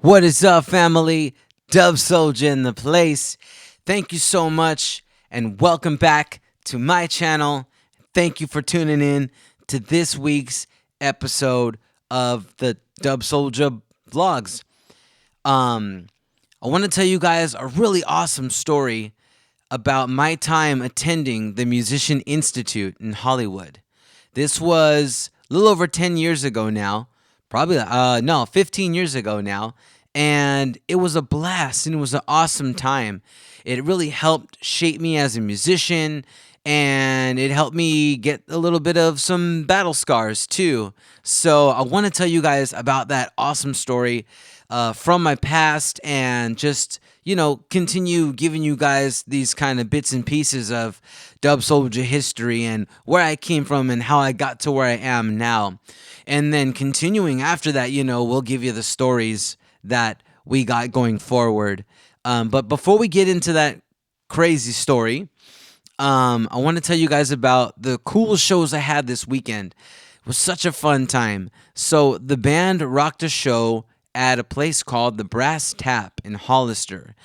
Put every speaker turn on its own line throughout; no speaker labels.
What is up, family? Dub Souljah in the place. Thank you so much, and welcome back to my channel. Thank you for tuning in to this week's episode of the Dub Souljah vlogs. I want to tell you guys a really awesome story about my time attending the Musician Institute in Hollywood. This was a little over 10 years ago now, probably, no, 15 years ago now. And it was a blast and it was an awesome time. It really helped shape me as a musician and it helped me get a little bit of some battle scars too. So I want to tell you guys about that awesome story from my past and just continue giving you guys these kind of bits and pieces of Dub Souljah history and where I came from and how I got to where I am now. And then continuing after that, we'll give you the stories that we got going forward. But before we get into that crazy story, I want to tell you guys about the cool shows I had this weekend. It was such a fun time. So the band rocked a show at a place called the Brass Tap in Hollister.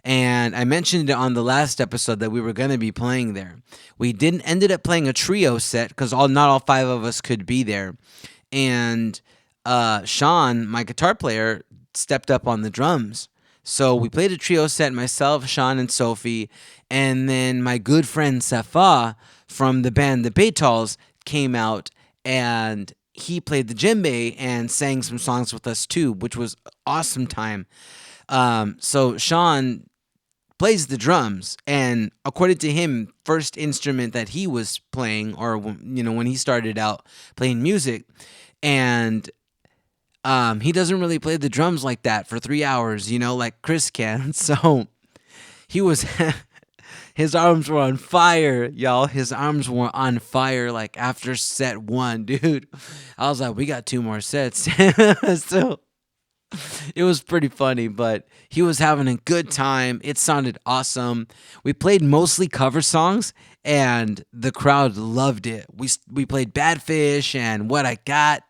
And I mentioned it on the last episode that we were going to be playing there. We didn't ended up playing a trio set because not all five of us could be there. And Sean, my guitar player, stepped up on the drums. So we played a trio set, myself, Sean, and Sophie. And then my good friend Safa from the band The Baytals came out and he played the djembe and sang some songs with us too, which was awesome time. So Sean plays the drums, and according to him, first instrument that he was playing, or when he started out playing music, and he doesn't really play the drums like that for 3 hours, like Chris can. So he was his arms were on fire, y'all. His arms were on fire like after set one, dude. I was like, we got two more sets. So it was pretty funny, but he was having a good time. It sounded awesome. We played mostly cover songs and the crowd loved it. We played Bad Fish and What I Got.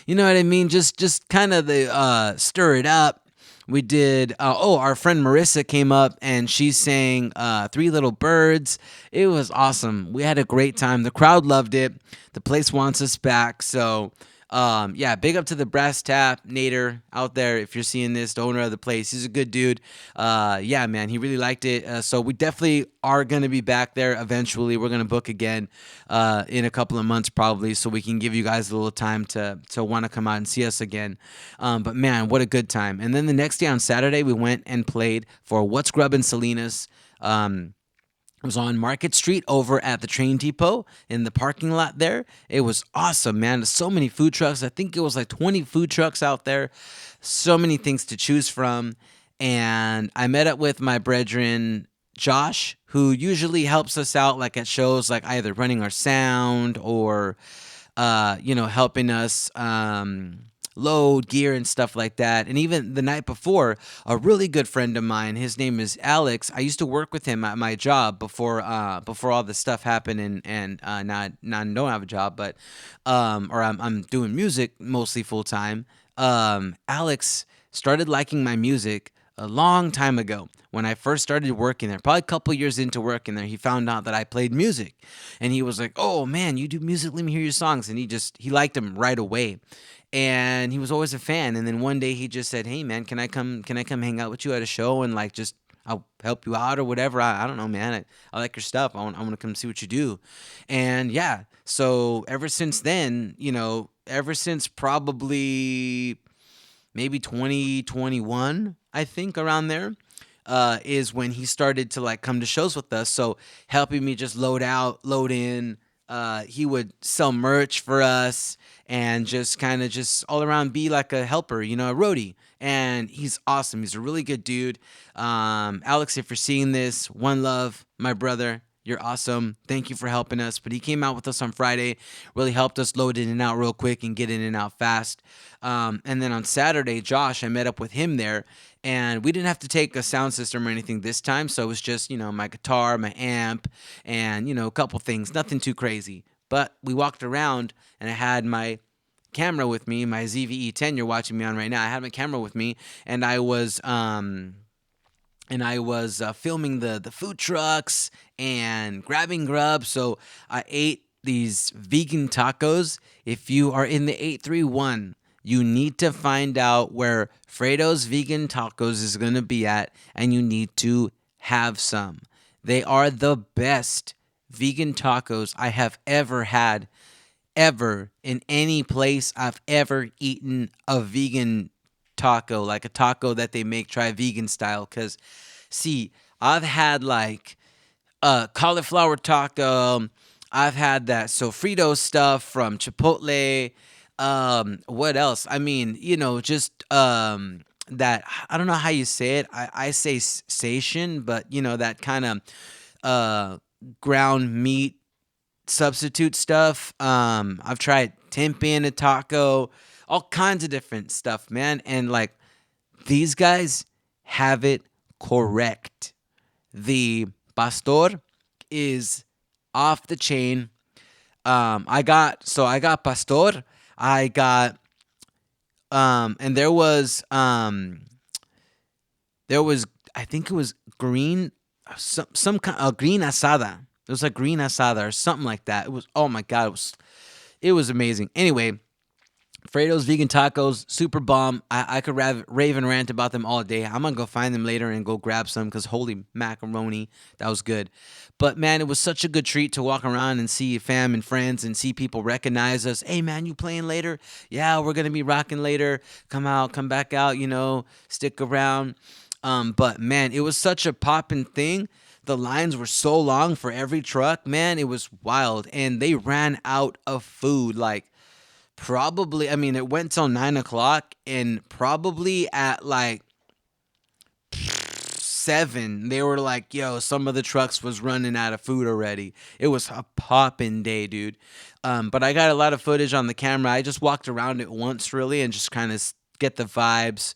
You know what I mean? Just kind of the stir it up. We did, our friend Marissa came up and she sang Three Little Birds. It was awesome. We had a great time. The crowd loved it. The place wants us back. So, yeah, big up to the Brass Tap, Nader, out there. If you're seeing this, the owner of the place, he's a good dude. Yeah, man, he really liked it. So we definitely are going to be back there eventually. We're going to book again in a couple of months probably, so we can give you guys a little time to want to come out and see us again. But man, what a good time. And then the next day on Saturday, we went and played for What's Grubbin' Salinas. It was on Market Street over at the train depot in the parking lot there. It was awesome, man. So many food trucks. I think it was like 20 food trucks out there. So many things to choose from. And I met up with my brethren, Josh, who usually helps us out like at shows, like either running our sound or, helping us load gear and stuff like that. And even the night before, a really good friend of mine, his name is Alex. I used to work with him at my job before all this stuff happened, and now I don't have a job, but or I'm doing music mostly full time. Alex started liking my music a long time ago when I first started working there. Probably a couple years into working there, he found out that I played music, and he was like, "Oh man, you do music? Let me hear your songs." And he liked them right away, and he was always a fan. And then one day he just said, "Hey man, can I come hang out with you at a show and like just I'll help you out or whatever. I don't know, man. I like your stuff. I want to come see what you do." And yeah, so ever since then, ever since probably maybe 2021, I think around there, is when he started to like come to shows with us. So helping me just load out, load in. He would sell merch for us and just kind of just all around be like a helper, a roadie. And he's awesome. He's a really good dude. Alex, if you're seeing this, one love, my brother. You're awesome. Thank you for helping us. But he came out with us on Friday, really helped us load in and out real quick and get in and out fast. And then on Saturday, Josh, I met up with him there, and we didn't have to take a sound system or anything this time. So it was just, my guitar, my amp, and, a couple things, nothing too crazy. But we walked around and I had my camera with me, my ZVE-10 you're watching me on right now. I had my camera with me, and I was filming the food trucks and grabbing grub. So I ate these vegan tacos. If you are in the 831, you need to find out where Fredo's Vegan Tacos is going to be at, and you need to have some. They are the best vegan tacos I have ever had, ever, in any place I've ever eaten a vegan taco, like a taco that they make try vegan style. Because, see, I've had like cauliflower taco. I've had that sofrito stuff from Chipotle. What else? I mean, just that, I don't know how you say it. I say sation, but that kind of uh ground meat substitute stuff. I've tried tempeh in a taco, all kinds of different stuff, man. And like, these guys have it correct. The pastor is off the chain. I got pastor. I got and there was I think it was green, some kind green asada. It was like green asada or something like that. It was, oh my god, it was amazing. Anyway, Fredo's vegan tacos, super bomb. I could rave and rant about them all day. I'm gonna go find them later and go grab some because holy macaroni, that was good. But man, it was such a good treat to walk around and see fam and friends and see people recognize us. Hey man, you playing later? Yeah, we're gonna be rocking later. Come out, come back out. Stick around. But man, it was such a poppin' thing. The lines were so long for every truck. Man, it was wild, and they ran out of food like. Probably, I mean, it went till 9 o'clock, and probably at like 7, they were like, "Yo, some of the trucks was running out of food already." It was a poppin' day, dude. But I got a lot of footage on the camera. I just walked around it once, really, and just kind of get the vibes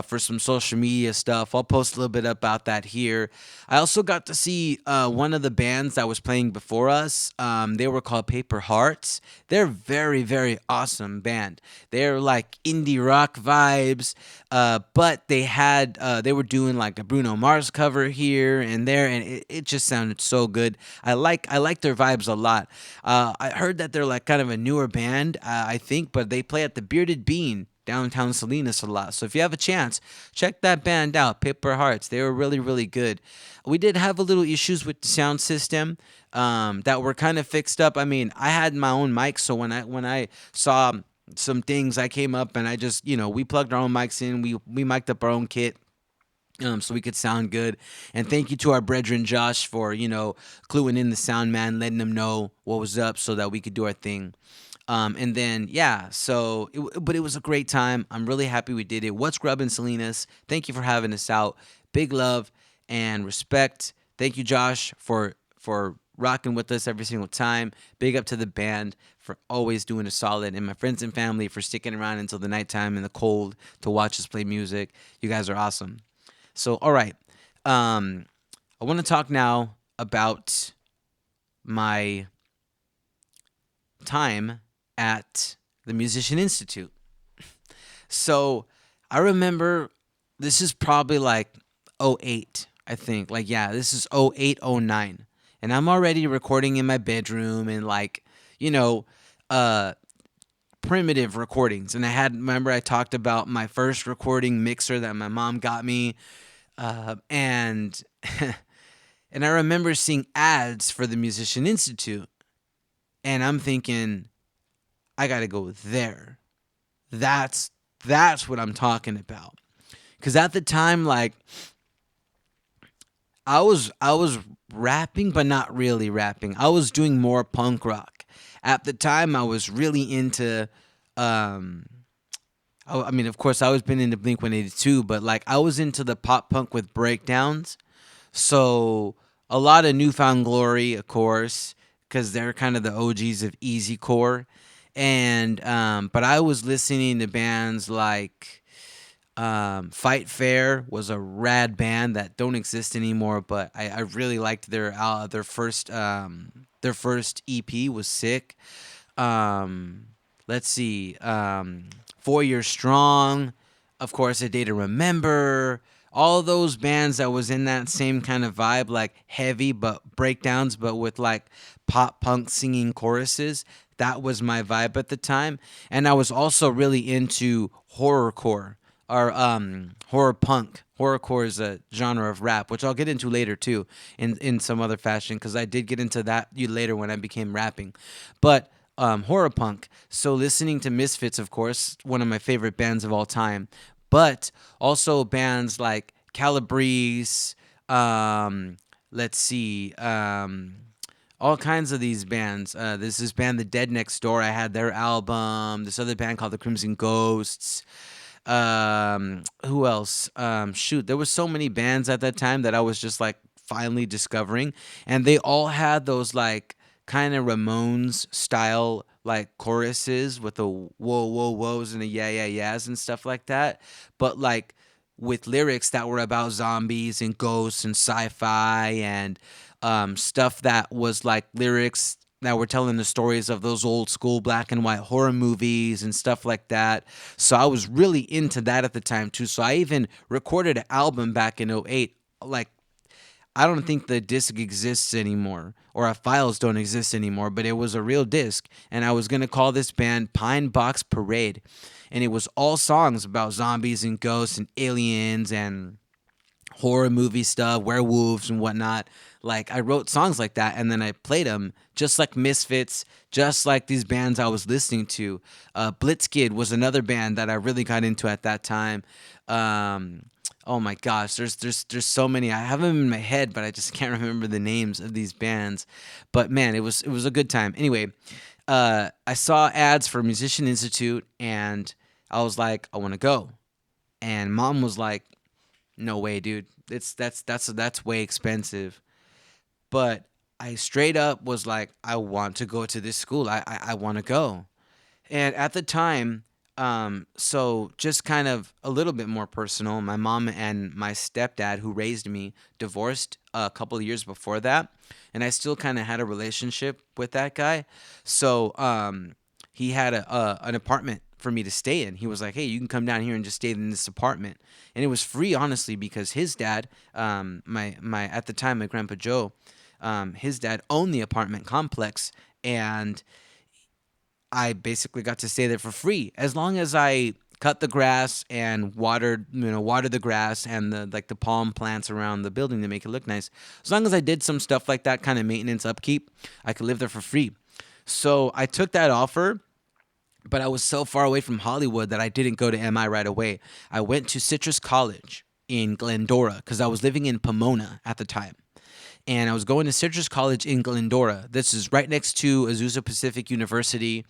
for some social media stuff. I'll post a little bit about that here. I also got to see one of the bands that was playing before us. They were called Paper Hearts. They're very, very awesome band. They're like indie rock vibes, but they were doing like a Bruno Mars cover here and there, and it just sounded so good. I like their vibes a lot. I heard that they're like kind of a newer band, I think, but they play at the Bearded Bean downtown Salinas a lot. So if you have a chance, check that band out, Paper Hearts. They were really, really good. We did have a little issues with the sound system that were kind of fixed up. I mean, I had my own mic, so when I saw some things, I came up and I just, we plugged our own mics in. We mic'd up our own kit. So we could sound good. And thank you to our brethren Josh for, cluing in the sound man, letting them know what was up so that we could do our thing. And then, yeah, but it was a great time. I'm really happy we did it. What's Grubbin' Salinas? Thank you for having us out. Big love and respect. Thank you, Josh, for rocking with us every single time. Big up to the band for always doing a solid, and my friends and family for sticking around until the nighttime in the cold to watch us play music. You guys are awesome. So, all right. I want to talk now about my time at the Musician Institute. So I remember this is probably like '08, I think. Like, yeah, this is '08, '09. And I'm already recording in my bedroom and like, you know, uh, primitive recordings. And remember I talked about my first recording mixer that my mom got me. And and I remember seeing ads for the Musician Institute. And I'm thinking, I gotta go there. That's what I'm talking about. Cause at the time, like I was rapping, but not really rapping. I was doing more punk rock. At the time, I was really into. I mean, of course, I was been into Blink 182, but like I was into the pop punk with breakdowns. So a lot of Newfound Glory, of course, because they're kind of the OGs of easycore. And but I was listening to bands like Fight Fair was a rad band that don't exist anymore, but I really liked their first EP was sick. Um, let's see, 4 Years Strong, of course, A Day to Remember. All those bands that was in that same kind of vibe, like heavy but breakdowns, but with like pop punk singing choruses. That was my vibe at the time, and I was also really into horrorcore or horror punk. Horrorcore is a genre of rap, which I'll get into later too, in some other fashion, because I did get into that later when I became rapping. But horror punk. So listening to Misfits, of course, one of my favorite bands of all time, but also bands like Calabrese. Let's see. All kinds of these bands. There's this band, The Dead Next Door. I had their album. This other band called The Crimson Ghosts. Who else? Shoot, there was so many bands at that time that I was just like finally discovering, and they all had those like kind of Ramones style like choruses with the whoa whoa whoas and the yeah yeah yeahs and stuff like that, but like with lyrics that were about zombies and ghosts and sci-fi and stuff that was like lyrics that were telling the stories of those old school black and white horror movies and stuff like that. So I was really into that at the time too. So I even recorded an album back in '08. Like, I don't think the disc exists anymore, or our files don't exist anymore, but it was a real disc. And I was going to call this band Pine Box Parade. And it was all songs about zombies and ghosts and aliens and horror movie stuff, werewolves and whatnot. Like, I wrote songs like that, and then I played them just like Misfits, just like these bands I was listening to. Blitzkid was another band that I really got into at that time. Oh my gosh, there's so many. I have them in my head, but I just can't remember the names of these bands. But man, it was a good time. Anyway, I saw ads for Musician Institute, and I was like, I want to go. And mom was like, no way, dude. That's way expensive. But I straight up was like, I want to go to this school. I want to go. And at the time, so just kind of a little bit more personal, my mom and my stepdad, who raised me, divorced a couple of years before that. And I still kind of had a relationship with that guy. So he had an apartment for me to stay in. He was like, hey, you can come down here and just stay in this apartment. And it was free, honestly, because his dad, my at the time, my grandpa Joe, his dad owned the apartment complex. And I basically got to stay there for free as long as I cut the grass and watered the grass and the palm plants around the building to make it look nice. As long as I did some stuff like that, kind of maintenance upkeep, I could live there for free. So I took that offer, but I was so far away from Hollywood that I didn't go to MI right away. I went to Citrus College in Glendora because I was living in Pomona at the time, and I was going to Citrus College in Glendora. This is right next to Azusa Pacific University,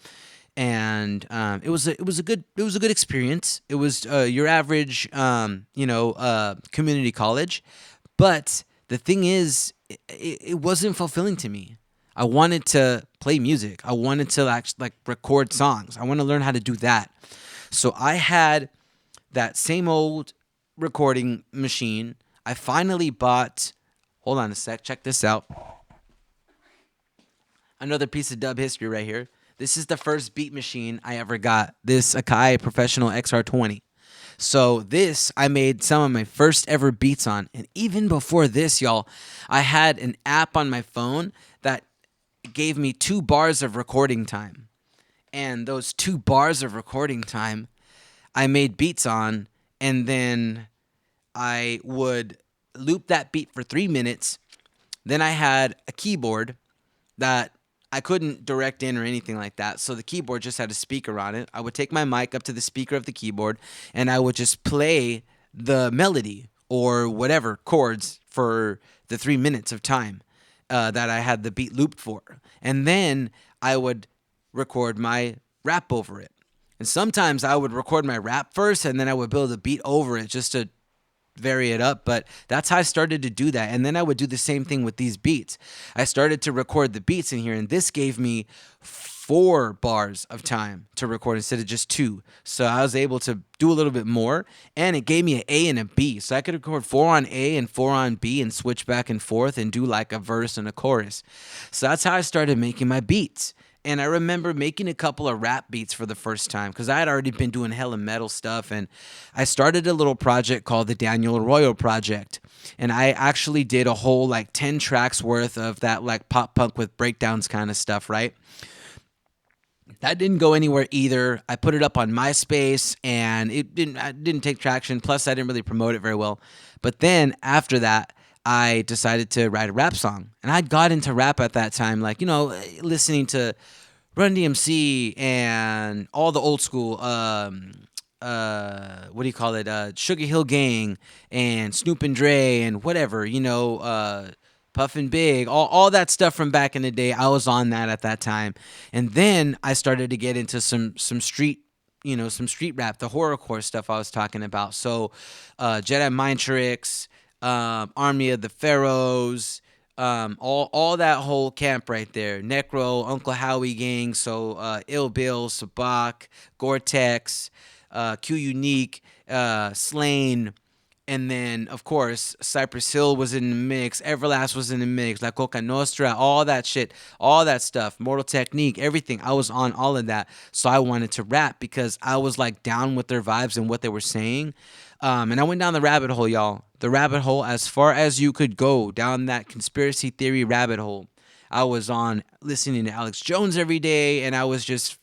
and it was a good experience. It was your average community college, but the thing is, it wasn't fulfilling to me. I wanted to play music. I wanted to actually like record songs. I want to learn how to do that. So I had that same old recording machine. I finally bought. Hold on a sec. Check this out. Another piece of dub history right here. This is the first beat machine I ever got. This Akai Professional XR20. So this I made some of my first ever beats on. And even before this, y'all, I had an app on my phone that gave me 2 bars of recording time. And those 2 bars of recording time I made beats on, and then I would loop that beat for 3 minutes. Then I had a keyboard that I couldn't direct in or anything like that. So the keyboard just had a speaker on it. I would take my mic up to the speaker of the keyboard, and I would just play the melody or whatever chords for the 3 minutes of time that I had the beat looped for. And then I would record my rap over it. And sometimes I would record my rap first, and then I would build a beat over it just to vary it up. But that's how I started to do that. And then I would do the same thing with these beats. I started to record the beats in here, and this gave me 4 bars of time to record instead of just 2. So I was able to do a little bit more, and it gave me an A and a B. So I could record 4 on A and 4 on B and switch back and forth and do like a verse and a chorus. So that's how I started making my beats. And I remember making a couple of rap beats for the first time because I had already been doing hella metal stuff. And I started a little project called the Daniel Arroyo Project. And I actually did a whole like 10 tracks worth of that like pop punk with breakdowns kind of stuff, right? That didn't go anywhere either. I put it up on MySpace and it didn't take traction. Plus, I didn't really promote it very well. But then after that, I decided to write a rap song. And I got into rap at that time, like, listening to Run DMC and all the old school, what do you call it? Sugar Hill Gang and Snoop and Dre and whatever, Puffin Big, all that stuff from back in the day. I was on that at that time. And then I started to get into some street, some street rap, the horrorcore stuff I was talking about. So Jedi Mind Tricks, Army of the Pharaohs, all that whole camp right there. Necro, Uncle Howie gang, so Ill Bill, Sabak, Gore-Tex, Q Unique, Slain, and then of course Cypress Hill was in the mix, Everlast was in the mix, La Coca Nostra, all that shit, all that stuff, Mortal Technique, everything. I was on all of that, so I wanted to rap because I was like down with their vibes and what they were saying. And I went down the rabbit hole, y'all. The rabbit hole as far as you could go down that conspiracy theory rabbit hole. I was on listening to Alex Jones every day, and I was just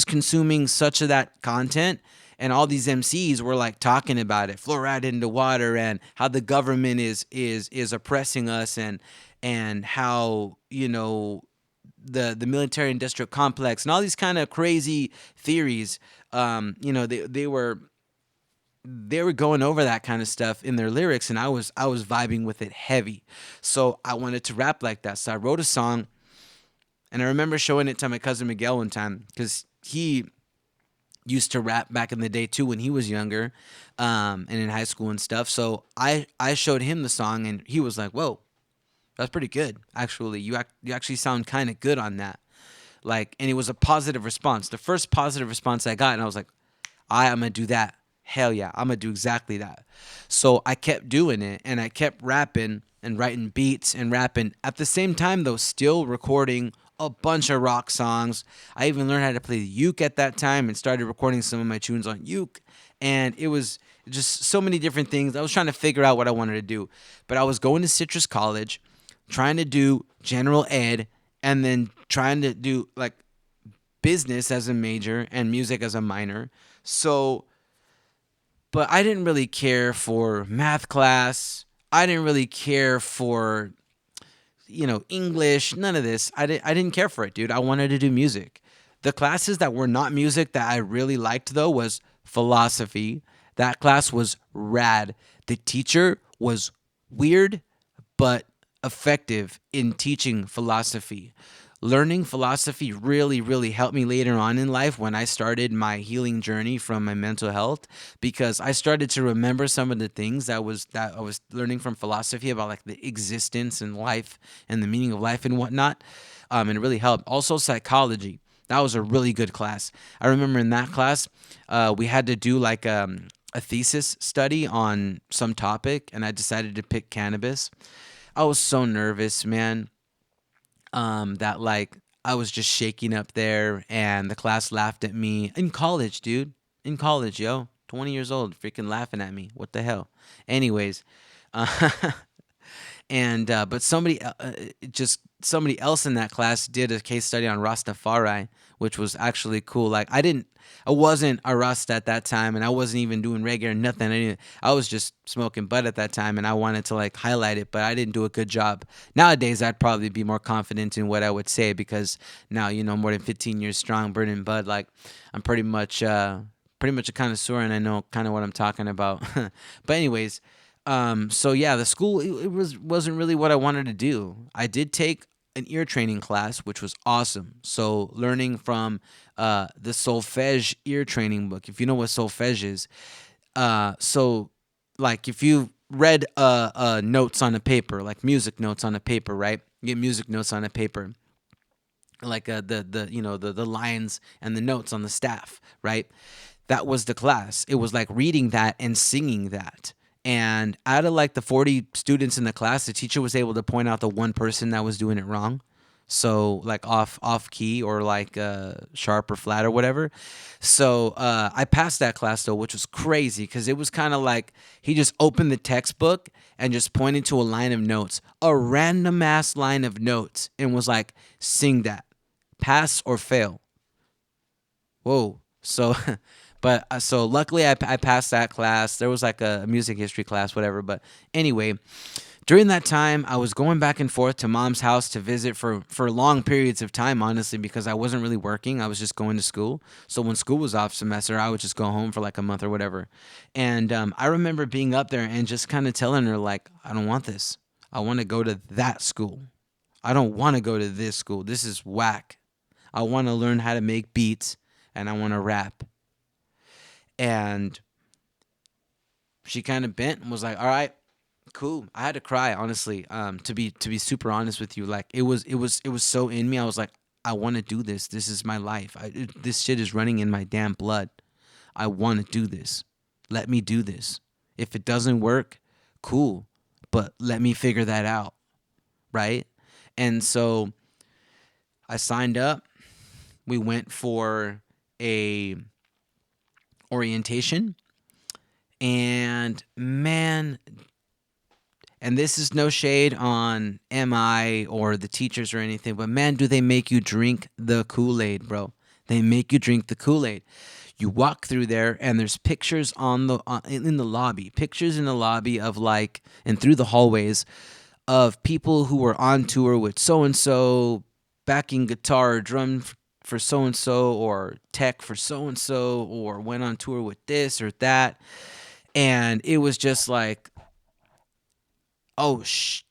consuming such of that content, and all these MCs were like talking about it, fluoride in the water, and how the government is oppressing us, and how the military industrial complex and all these kind of crazy theories. They were going over that kind of stuff in their lyrics, and I was vibing with it heavy. So I wanted to rap like that. So I wrote a song, and I remember showing it to my cousin Miguel one time because he used to rap back in the day too when he was younger, and in high school and stuff. So I showed him the song, and he was like, "Whoa, that's pretty good. Actually, you actually sound kind of good on that." Like, and it was a positive response. The first positive response I got, and I was like, I'm gonna do that. Hell yeah, I'm gonna do exactly that. So I kept doing it, and I kept rapping and writing beats and rapping at the same time, though still recording a bunch of rock songs. I even learned how to play the uke at that time and started recording some of my tunes on uke. And it was just so many different things. I was trying to figure out what I wanted to do, but I was going to Citrus College, trying to do general ed, and then trying to do like business as a major and music as a minor. So, but I didn't really care for math class. I didn't really care for, English, none of this. I didn't care for it, dude. I wanted to do music. The classes that were not music that I really liked, though, was philosophy. That class was rad. The teacher was weird, but effective in teaching philosophy. Learning philosophy really, really helped me later on in life when I started my healing journey from my mental health, because I started to remember some of the things that I was learning from philosophy about like the existence and life and the meaning of life and whatnot. And it really helped. Also psychology. That was a really good class. I remember in that class, we had to do like a thesis study on some topic, and I decided to pick cannabis. I was so nervous, man, that like I was just shaking up there, and the class laughed at me in college, dude. In college, yo, 20 years old, freaking laughing at me. What the hell? Anyways, uh, and but just somebody else in that class did a case study on Rastafari, which was actually cool. Like I wasn't a Rasta at that time, and I wasn't even doing reggae or nothing. I was just smoking bud at that time, and I wanted to like highlight it, but I didn't do a good job. Nowadays, I'd probably be more confident in what I would say, because now, more than 15 years strong, burning bud, like I'm pretty much a connoisseur, and I know kind of what I'm talking about. But anyways, so yeah, the school, it wasn't really what I wanted to do. I did take an ear training class, which was awesome. So learning from the solfege ear training book, if you know what solfege is. So like if you read notes on a paper, like music notes on a paper, right? You get music notes on a paper, like the lines and the notes on the staff, right? That was the class. It was like reading that and singing that. And out of like the 40 students in the class, the teacher was able to point out the one person that was doing it wrong. so like off key or like sharp or flat or whatever. So I passed that class though, which was crazy because it was kind of like he just opened the textbook and just pointed to a line of notes, a random ass line of notes, and was like, "Sing that, pass or fail." Whoa. So, but so luckily I passed that class. There was like a music history class, whatever. But anyway, during that time, I was going back and forth to mom's house to visit for long periods of time, honestly, because I wasn't really working. I was just going to school. So when school was off semester, I would just go home for like a month or whatever. And I remember being up there and just kind of telling her, like, I don't want this. I want to go to that school. I don't want to go to this school. This is whack. I want to learn how to make beats and I want to rap. And she kind of bent and was like, all right, cool. I had to cry, honestly. To be super honest with you, like it was so in me. I was like, I want to do this. This is my life. This shit is running in my damn blood. I want to do this. Let me do this. If it doesn't work, cool. But let me figure that out, right? And so I signed up. We went for a orientation, and man, and this is no shade on MI or the teachers or anything, but man, do they make you drink the Kool-Aid, bro. They make you drink the Kool-Aid. You walk through there and there's pictures on the in the lobby, pictures in the lobby of like and through the hallways of people who were on tour with so and so, backing guitar or drum for so and so, or tech for so and so, or went on tour with this or that. And it was just like, oh,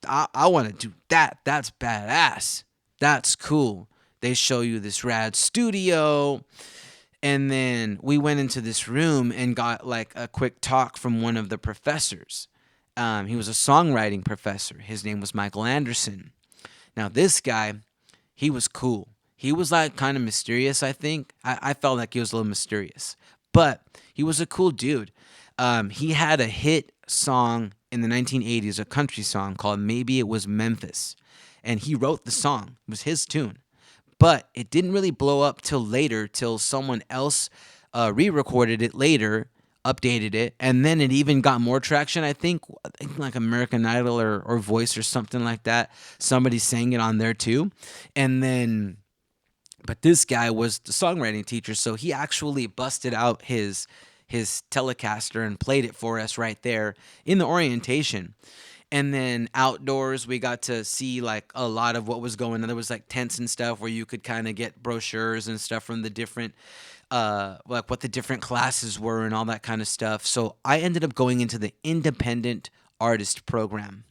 I want to do that. That's badass. That's cool. They show you this rad studio. And then we went into this room and got like a quick talk from one of the professors. He was a songwriting professor. His name was Michael Anderson. Now, this guy, he was cool. He was like kind of mysterious, I think. I felt like he was a little mysterious. But he was a cool dude. He had a hit song in the 1980s, a country song called Maybe It Was Memphis. And he wrote the song. It was his tune. But it didn't really blow up till later, till someone else re-recorded it later, updated it, and then it even got more traction. I think like American Idol or Voice or something like that. Somebody sang it on there too. And then, but this guy was the songwriting teacher, so he actually busted out his Telecaster and played it for us right there in the orientation. And then outdoors, we got to see like a lot of what was going on. There was like tents and stuff where you could kind of get brochures and stuff from the different, like what the different classes were and all that kind of stuff. So I ended up going into the independent artist program.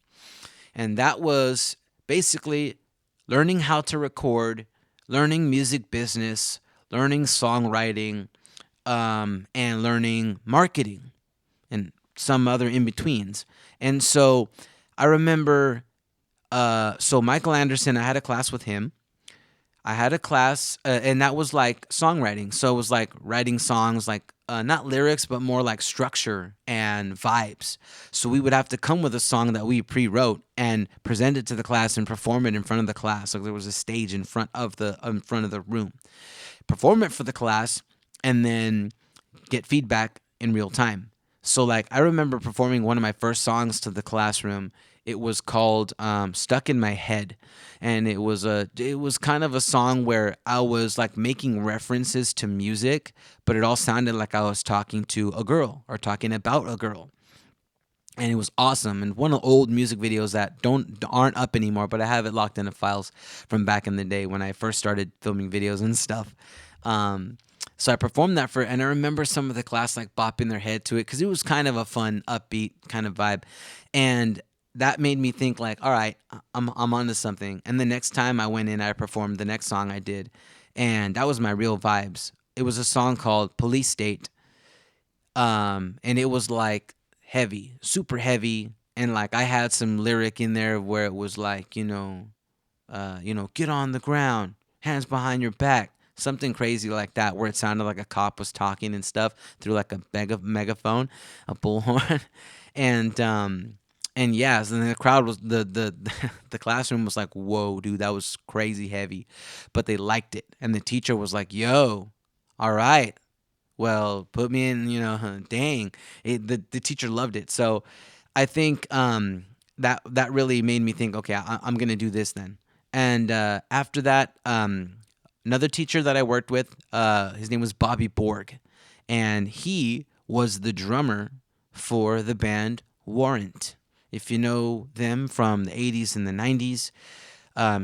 And that was basically learning how to record, learning music business, learning songwriting, and learning marketing and some other in betweens. And so I remember, so Michael Anderson, I had a class with him. I had a class, and that was like songwriting. So it was like writing songs, like not lyrics, but more like structure and vibes. So we would have to come with a song that we pre-wrote and present it to the class and perform it in front of the class. Like there was a stage in front of the room. Perform it for the class, and then get feedback in real time. So like I remember performing one of my first songs to the classroom. It was called "Stuck in My Head," and it was kind of a song where I was like making references to music, but it all sounded like I was talking to a girl or talking about a girl. And it was awesome. And one of the old music videos that aren't up anymore, but I have it locked into files from back in the day when I first started filming videos and stuff. So I performed that and I remember some of the class like bopping their head to it because it was kind of a fun, upbeat kind of vibe. And that made me think like, all right, I'm onto something. And the next time I went in, I performed the next song I did. And that was my real vibes. It was a song called Police State. And it was like heavy, super heavy. And like I had some lyric in there where it was like, get on the ground, hands behind your back. Something crazy like that, where it sounded like a cop was talking and stuff through like a megaphone, a bullhorn, and And yes, and the crowd was the the classroom was like, "Whoa, dude, that was crazy heavy," but they liked it, and the teacher was like, "Yo, all right, well, put me in, dang." The teacher loved it. So I think that really made me think, okay, I'm gonna do this then. And after that, another teacher that I worked with, his name was Bobby Borg, and he was the drummer for the band Warrant. If you know them from the 80s and the 90s,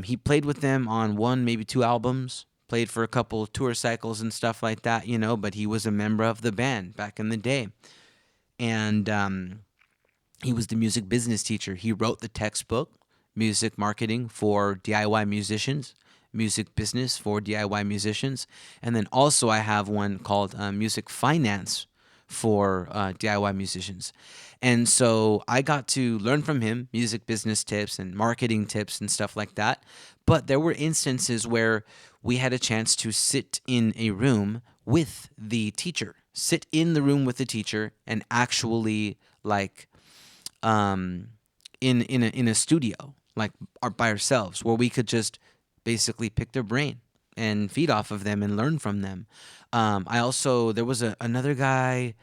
he played with them on one, maybe two albums, played for a couple tour cycles and stuff like that, but he was a member of the band back in the day. And he was the music business teacher. He wrote the textbook, Music Marketing for DIY Musicians, Music Business for DIY Musicians. And then also, I have one called Music Finance for DIY musicians. And so I got to learn from him music business tips and marketing tips and stuff like that. But there were instances where we had a chance to sit in a room with the teacher, sit in the room with the teacher and actually like in a studio, like by ourselves, where we could just basically pick their brain and feed off of them and learn from them. I also there was another guy,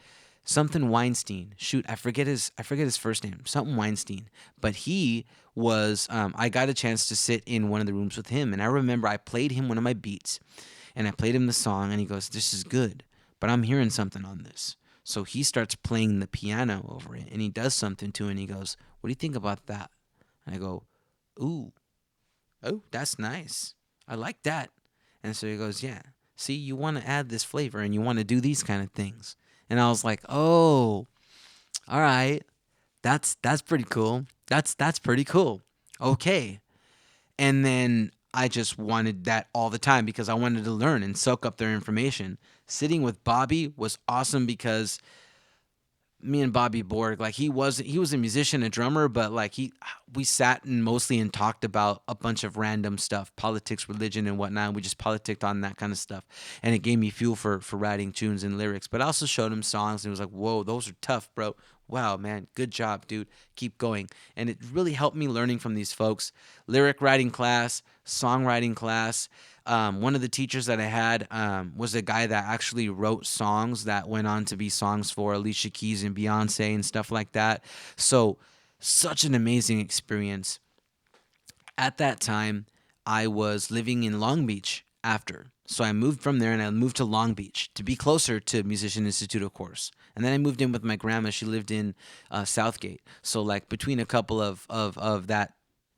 something Weinstein. Shoot, I forget his first name, something Weinstein. But he was I got a chance to sit in one of the rooms with him, and I remember I played him one of my beats, and I played him the song, and he goes, "This is good, but I'm hearing something on this." So he starts playing the piano over it, and he does something to it, and he goes, "What do you think about that?" And I go, "Ooh, oh, that's nice. I like that." And so he goes, "Yeah, see, you want to add this flavor, and you want to do these kind of things." And I was like, "Oh, all right, that's pretty cool. That's pretty cool. Okay." And then I just wanted that all the time because I wanted to learn and soak up their information. Sitting with Bobby was awesome because me and Bobby Borg, like he was a musician, a drummer, but like we sat and mostly and talked about a bunch of random stuff, politics, religion, and whatnot. We just politicked on that kind of stuff, and it gave me fuel for writing tunes and lyrics. But I also showed him songs, and it was like, "Whoa, those are tough, bro. Wow, man, good job, dude. Keep going." And it really helped me learning from these folks. Lyric writing class, songwriting class. One of the teachers that I had was a guy that actually wrote songs that went on to be songs for Alicia Keys and Beyonce and stuff like that. So, such an amazing experience. At that time, I was living in Long Beach after. So I moved from there and I moved to Long Beach to be closer to Musician Institute, of course. And then I moved in with my grandma. She lived in Southgate. So, like, between a couple of that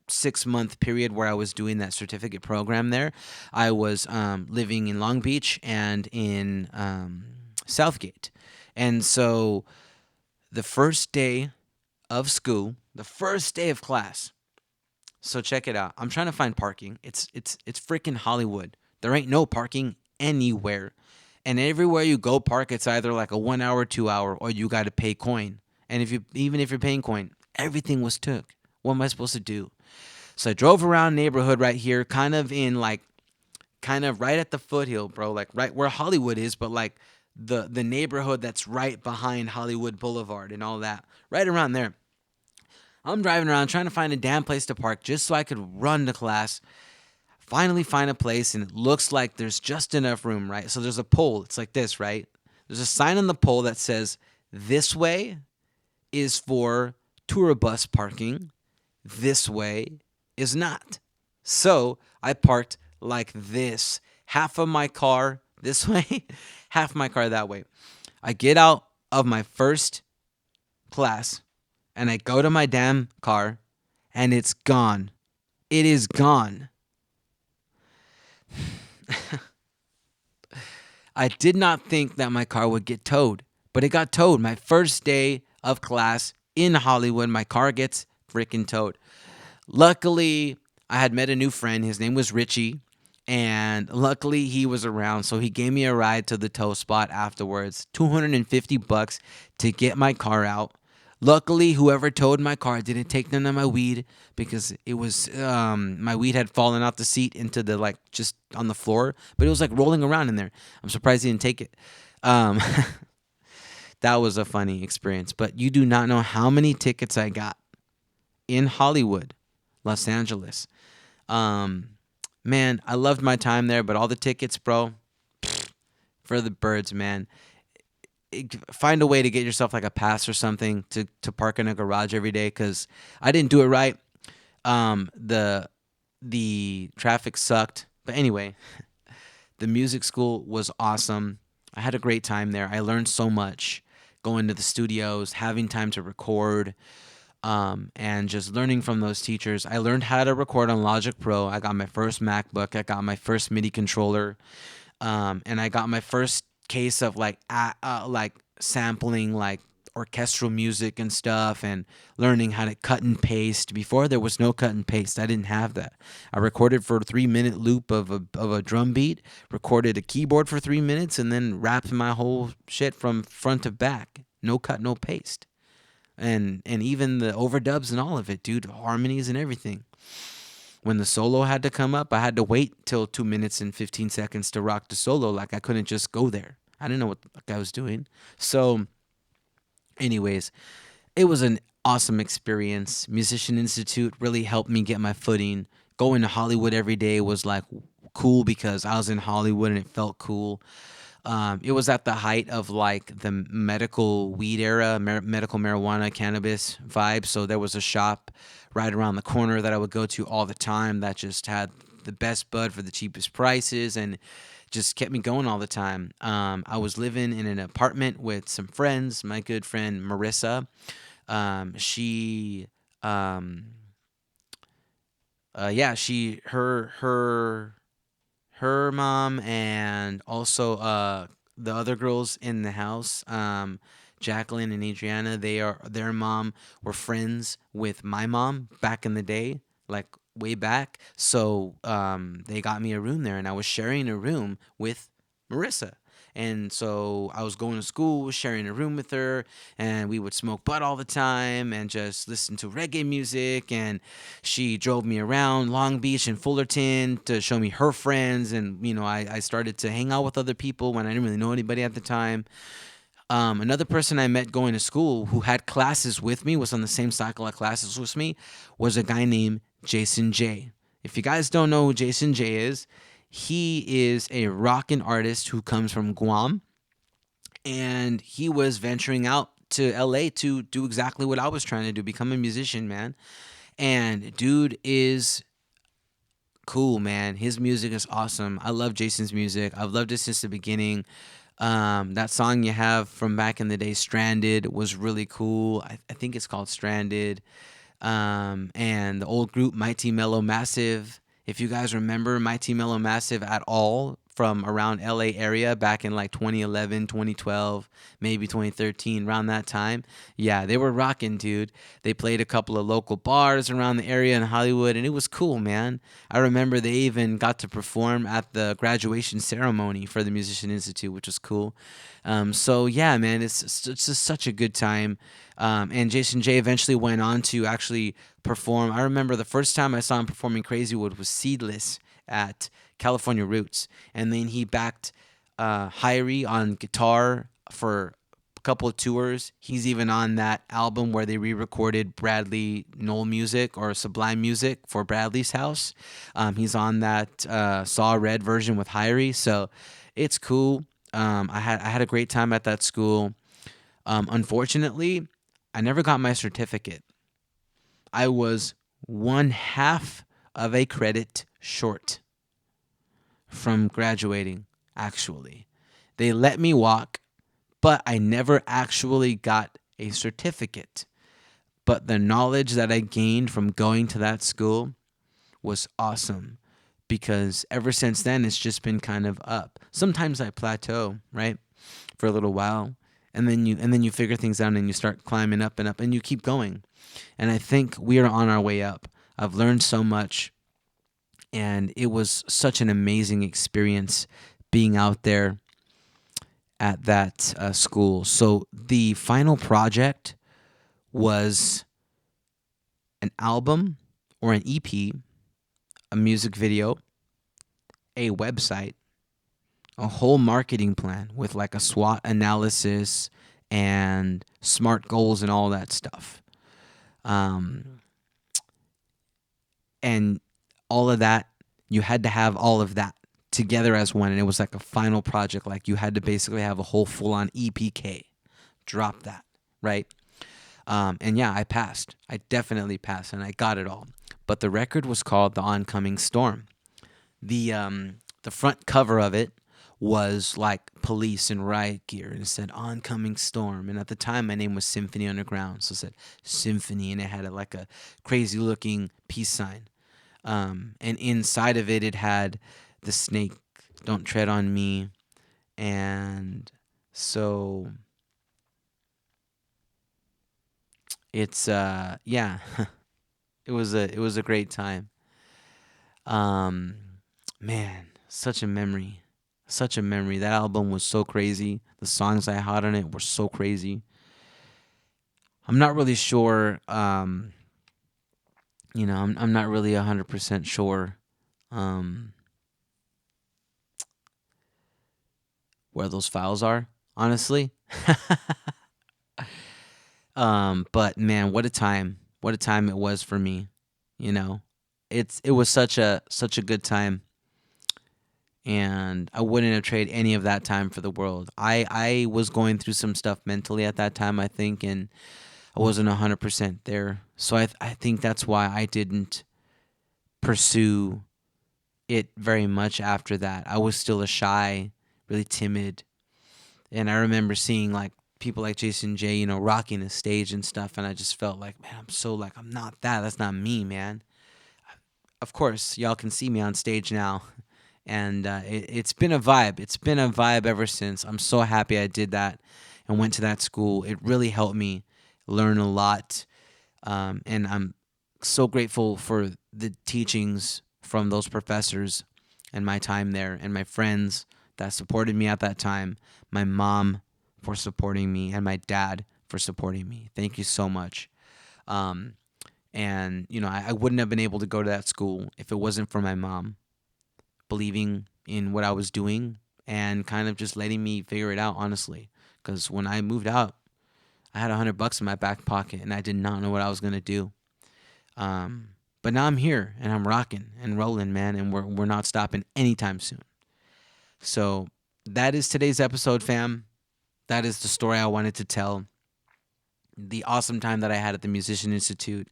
6 month period where I was doing that certificate program there, I was living in Long Beach and in Southgate. And so the first day of school, the first day of class. So check it out. I'm trying to find parking. It's freaking Hollywood. There ain't no parking anywhere. And everywhere you go park, it's either like a 1 hour, 2 hour, or you got to pay coin. And even if you're paying coin, everything was took. What am I supposed to do? So I drove around neighborhood right here, kind of right at the foothill, bro, like right where Hollywood is, but like the neighborhood that's right behind Hollywood Boulevard and all that, right around there. I'm driving around trying to find a damn place to park just so I could run to class. Finally find a place, and it looks like there's just enough room, right? So there's a pole. It's like this, right? There's a sign on the pole that says, "This way is for tour bus parking. This way is not." So I parked like this. Half of my car this way, half my car that way. I get out of my first class and I go to my damn car and it's gone. It is gone. I did not think that my car would get towed, but it got towed. My first day of class in Hollywood, my car gets freaking towed. Luckily, I had met a new friend. His name was Richie, and luckily he was around, so he gave me a ride to the tow spot afterwards. $250 to get my car out. Luckily, whoever towed my car didn't take none of my weed because it was my weed had fallen out the seat into the like just on the floor, but it was like rolling around in there. I'm surprised he didn't take it. Um, that was a funny experience, but you do not know how many tickets I got in Hollywood, Los Angeles. Um, Man, I loved my time there, but all the tickets, bro, for the birds, man. Find a way to get yourself like a pass or something to park in a garage every day, because I didn't do it right. The traffic sucked, but anyway, the music school was awesome. I had a great time there. I learned so much going to the studios, having time to record, and just learning from those teachers. I learned how to record on Logic Pro. I got my first MacBook. I got my first MIDI controller, and I got my first case of like sampling like orchestral music and stuff, and learning how to cut and paste. Before there was no cut and paste, I didn't have that. I recorded for a 3 minute loop of a drum beat, recorded a keyboard for 3 minutes, and then rapped my whole shit from front to back. No cut, no paste. And even the overdubs and all of it, dude, harmonies and everything. When the solo had to come up, I had to wait till 2 minutes and 15 seconds to rock the solo. Like, I couldn't just go there. I didn't know what the fuck I was doing. So, anyways, it was an awesome experience. Musician Institute really helped me get my footing. Going to Hollywood every day was like cool because I was in Hollywood and it felt cool. It was at the height of like the medical weed era, medical marijuana, cannabis vibe. So there was a shop right around the corner that I would go to all the time that just had the best bud for the cheapest prices and just kept me going all the time. I was living in an apartment with some friends. My good friend Marissa, she, yeah, her mom and also the other girls in the house, Jacqueline and Adriana, their mom were friends with my mom back in the day, like way back. So they got me a room there, and I was sharing a room with Marissa. And so I was going to school, sharing a room with her, and we would smoke bud all the time and just listen to reggae music. And she drove me around Long Beach and Fullerton to show me her friends. And, I started to hang out with other people when I didn't really know anybody at the time. Another person I met going to school who had classes with me, was on the same cycle of classes with me, was a guy named Jason J. If you guys don't know who Jason J is, he is a rockin' artist who comes from Guam, and he was venturing out to LA to do exactly what I was trying to do, become a musician, man. And dude is cool, man. His music is awesome. I love Jason's music. I've loved it since the beginning. That song you have from back in the day, Stranded, was really cool. I think it's called Stranded. And the old group Mighty Mellow Massive. If you guys remember Mighty Mellow Massive at all from around LA area back in like 2011, 2012, maybe 2013, around that time. Yeah, they were rocking, dude. They played a couple of local bars around the area in Hollywood, and it was cool, man. I remember they even got to perform at the graduation ceremony for the Musician Institute, which was cool. So yeah, man, it's just such a good time. And Jason J eventually went on to actually perform. I remember the first time I saw him performing Crazywood was Seedless at California Roots, and then he backed Hyrie on guitar for a couple of tours. He's even on that album where they re-recorded Bradley Knoll music or Sublime music for Bradley's house. He's on that Saw Red version with Hyrie, so it's cool. I had a great time at that school. Unfortunately, I never got my certificate. I was one half of a credit short from graduating, actually. They let me walk, but I never actually got a certificate. But the knowledge that I gained from going to that school was awesome, because ever since then it's just been kind of up. Sometimes I plateau, right, for a little while, and then you figure things out and you start climbing up and up and you keep going. And I think we are on our way up. I've learned so much, and it was such an amazing experience being out there at that school. So the final project was an album or an EP, a music video, a website, a whole marketing plan with like a SWOT analysis and SMART goals and all that stuff. And all of that, you had to have all of that together as one. And it was like a final project. Like you had to basically have a whole full on EPK. Drop that, right? And yeah, I passed. I definitely passed, and I got it all. But the record was called "The Oncoming Storm." The front cover of it was like police and riot gear, and it said "Oncoming Storm." And at the time, my name was Symphony Underground, so it said Symphony, and it had like a crazy looking peace sign. And inside of it, it had the snake, "Don't tread on me," and so it's yeah. It was a great time. Um, Man, such a memory, such a memory. That album was so crazy. The songs I had on it were so crazy. I'm not really sure. I'm not really 100% sure um, where those files are, honestly. But man, what a time! What a time it was for me. You know, it was such a good time, and I wouldn't have traded any of that time for the world. I was going through some stuff mentally at that time, I think, and I wasn't 100% there. So I think that's why I didn't pursue it very much after that. I was still a shy, really timid, and I remember seeing like people like Jason J, rocking the stage and stuff, and I just felt like, man, I'm so like I'm not that. That's not me, man. Of course, y'all can see me on stage now, and it's been a vibe. It's been a vibe ever since. I'm so happy I did that and went to that school. It really helped me learn a lot, and I'm so grateful for the teachings from those professors and my time there, and my friends that supported me at that time, my mom for supporting me, and my dad for supporting me. Thank you so much. Um, and I wouldn't have been able to go to that school if it wasn't for my mom believing in what I was doing and kind of just letting me figure it out, honestly. Because when I moved out, I had $100 in my back pocket and I did not know what I was gonna do. Um, but now I'm here and I'm rocking and rolling, man, and we're not stopping anytime soon. So that is today's episode, fam. That is the story I wanted to tell. The awesome time that I had at the Musician Institute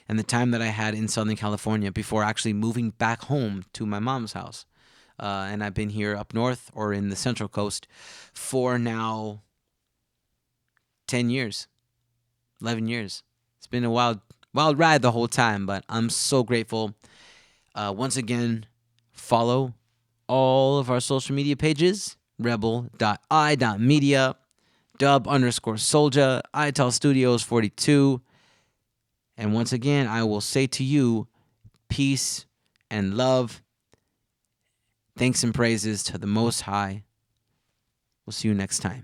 and the time that I had in Southern California before actually moving back home to my mom's house. And I've been here up north or in the Central Coast for now 10 years, 11 years. It's been a wild ride the whole time, but I'm so grateful. Once again, follow all of our social media pages: rebel.i.media, dub_souljah, ital studios 42. And once again, I will say to you, peace and love. Thanks and praises to the Most High. We'll see you next time.